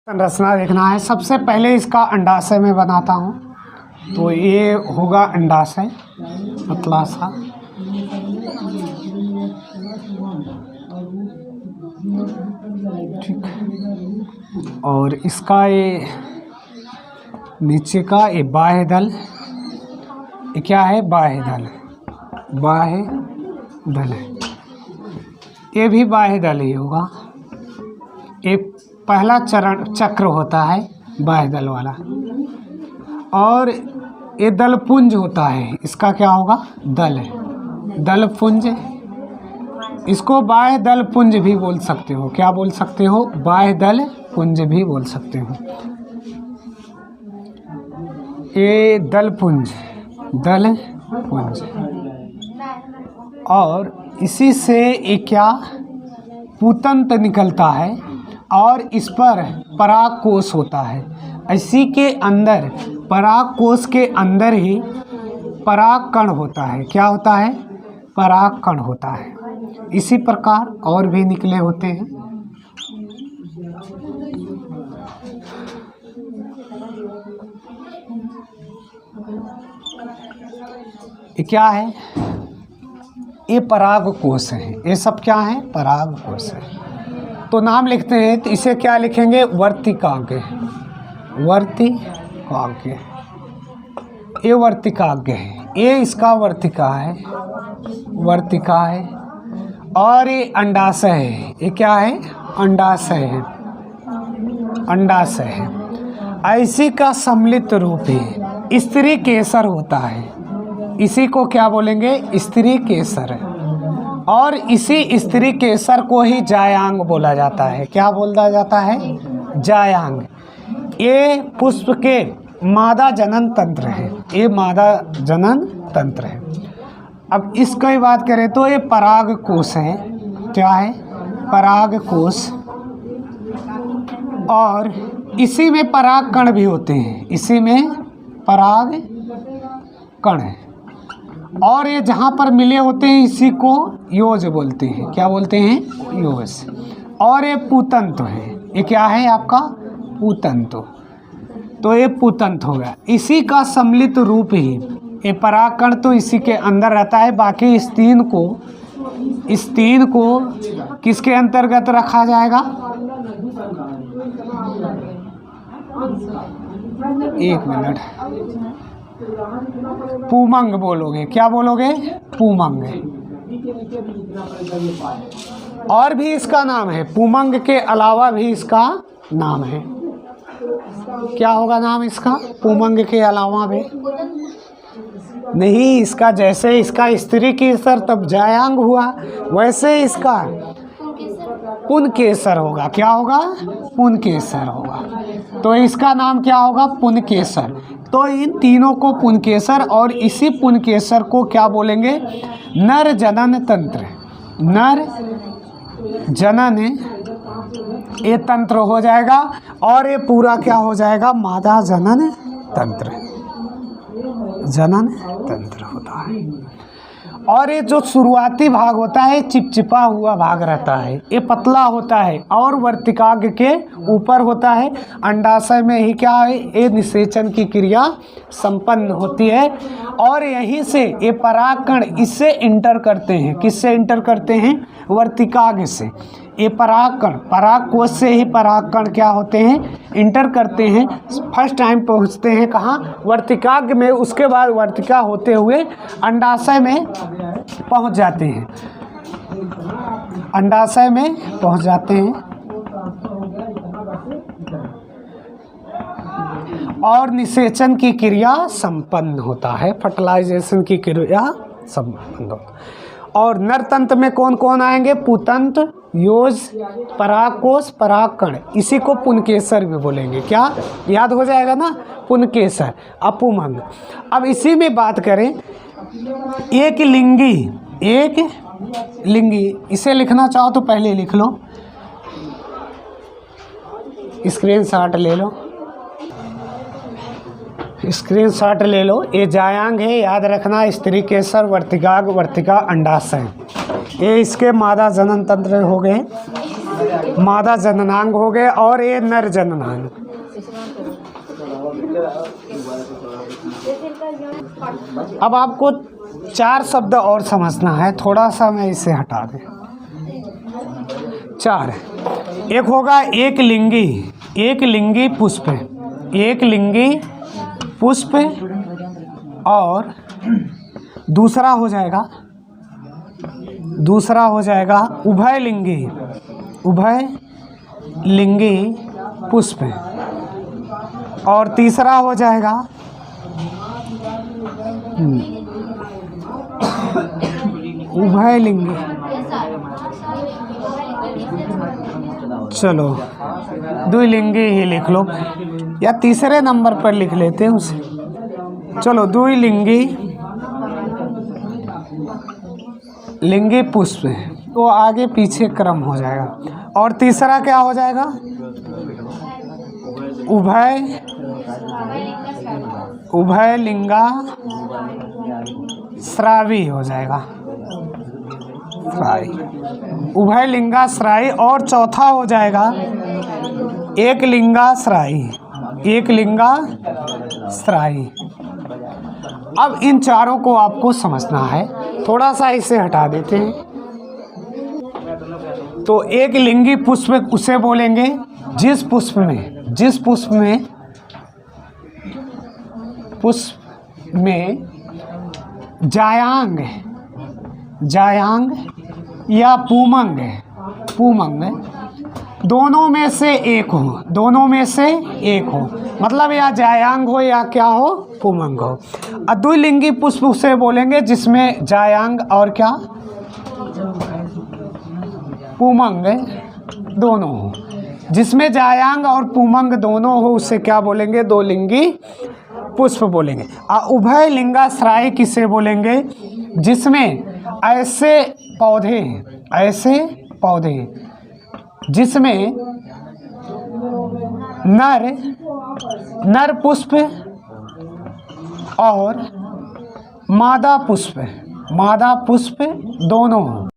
संरचना देखना है। सबसे पहले इसका अंडाशय में बनाता हूँ, तो ये होगा अंडाशय पतला सा। ठीक, और इसका ये नीचे का ये बाह्य दल, ये क्या है? बाह्य दल, बाह्य दल है, ये भी बाह्य दल ही होगा। ये पहला चक्र होता है बाह्य दल वाला, और ये दलपुंज होता है, इसका क्या होगा? दल है, दलपुंज। इसको बाह्य दल पुंज भी बोल सकते हो। क्या बोल सकते हो? बाह्य दल पुंज भी बोल सकते हो। ये दलपुंज, दलपुंज, और इसी से ये क्या? पूतंत निकलता है, और इस पर परागकोश होता है। इसी के अंदर, परागकोश के अंदर ही परागकण होता है। क्या होता है? परागकण होता है। इसी प्रकार और भी निकले होते हैं। ये क्या है? ये परागकोश है। ये सब क्या है? परागकोश है। तो नाम लिखते हैं, तो इसे क्या लिखेंगे? वर्तिकाग्र, वर्तिकाग्र। ये वर्तिकाग्र है, ये इसका वर्तिका है, वर्तिका है। और ये अंडाशय है। ये क्या है? अंडाशय है, अंडाशय है। ऐसी का सम्मिलित रूप है स्त्री केसर होता है। इसी को क्या बोलेंगे? स्त्री केसर। और इसी स्त्री केसर को ही जायांग बोला जाता है। क्या बोला जाता है? जायांग। ये पुष्प के मादा जनन तंत्र है, ये मादा जनन तंत्र है। अब इसकी बात करें तो ये परागकोश है। क्या है? परागकोश। और इसी में परागकण भी होते हैं, इसी में परागकण है। और ये जहाँ पर मिले होते हैं इसी को योज बोलते हैं। क्या बोलते हैं? योज। और ये पूतंत है। ये क्या है आपका? पूतंत। तो ये पूतंत हो गया। इसी का सम्मिलित रूप ही ये परागकण तो इसी के अंदर रहता है। बाकी इस तीन को किसके अंतर्गत रखा जाएगा? एक मिनट, पुमंग बोलोगे। क्या बोलोगे? पुमंग। और भी इसका नाम है, पुमंग के अलावा भी इसका नाम है। क्या होगा नाम इसका? पुमंग के अलावा भी नहीं। इसका जैसे इसका स्त्री केसर तब जायांग हुआ, वैसे इसका पुनकेसर होगा। क्या होगा? पुनकेसर होगा। तो इसका नाम क्या होगा? पुनकेसर। तो इन तीनों को पुनकेसर, और इसी पुनकेसर को क्या बोलेंगे? नर जनन तंत्र। नर जनन ये तंत्र हो जाएगा, और ये पूरा क्या हो जाएगा? मादा जनन तंत्र, जनन तंत्र होता है। और ये जो शुरुआती भाग होता है चिपचिपा हुआ भाग रहता है, ये पतला होता है और वर्तिकाग्र के ऊपर होता है। अंडाशय में ही क्या है? ये निषेचन की क्रिया संपन्न होती है, और यहीं से ये परागकण इससे इंटर करते हैं। किससे इंटर करते हैं? वर्तिकाग्र से। ये परागकण, परागकोश से ही परागकण क्या होते हैं? इंटर करते हैं। फर्स्ट टाइम पहुंचते हैं कहाँ? वर्तिकाग्र में। उसके बाद वर्तिका होते हुए अंडाशय में पहुंच जाते हैं, अंडाशय में पहुंच जाते हैं। और निषेचन की क्रिया संपन्न होता है, फर्टिलाइजेशन की क्रिया संपन्न होता है। और नरतंत्र में कौन कौन आएंगे? पूतंत, योज, परागकोश, परागकण। इसी को पुनकेसर भी बोलेंगे। क्या याद हो जाएगा ना? पुनकेसर, अपुमंग। अब इसी में बात करें, एक लिंगी, एक लिंगी। इसे लिखना चाहो तो पहले लिख लो, स्क्रीनशॉट ले लो, स्क्रीनशॉट ले लो। ये जायांग है, याद रखना। स्त्री केसर, वर्तिकाग्र, वर्तिका, अंडाशय, ये इसके मादा जनन तंत्र हो गए। मादा जननांग हो गए और ये नर जननांग। अब आपको 4 शब्द और समझना है, थोड़ा सा मैं इसे हटा दें। 4 एक होगा एक लिंगी पुष्प, एक लिंगी पुष्प, और दूसरा हो जाएगा उभय लिंगी पुष्प, और तीसरा हो जाएगा उभयलिंगी। चलो द्विलिंगी ही लिख लो, या तीसरे नंबर पर लिख लेते हैं उसे। चलो द्विलिंगी लिंगी पुष्प, तो आगे पीछे क्रम हो जाएगा। और तीसरा क्या हो जाएगा? उभयलिंगा श्रावी हो जाएगा, उभयलिंगा श्राई। और चौथा हो जाएगा एकलिंगा श्राई। अब इन चारों को आपको समझना है, थोड़ा सा इसे हटा देते हैं। तो एक लिंगी पुष्प उसे बोलेंगे जिस पुष्प में जायांग या पुमंग दोनों में से एक हो, मतलब या जायांग हो या क्या हो, पुमंग हो। द्विलिंगी पुष्प उसे बोलेंगे जिसमें जायांग और क्या, पुमंग दोनों हो। जिसमें जायांग और पुमंग दोनों हो उसे क्या बोलेंगे? दो लिंगी पुष्प बोलेंगे। उभयलिंगा श्राई किसे बोलेंगे? जिसमें ऐसे पौधे जिसमें नर पुष्प और मादा पुष्प दोनों हो।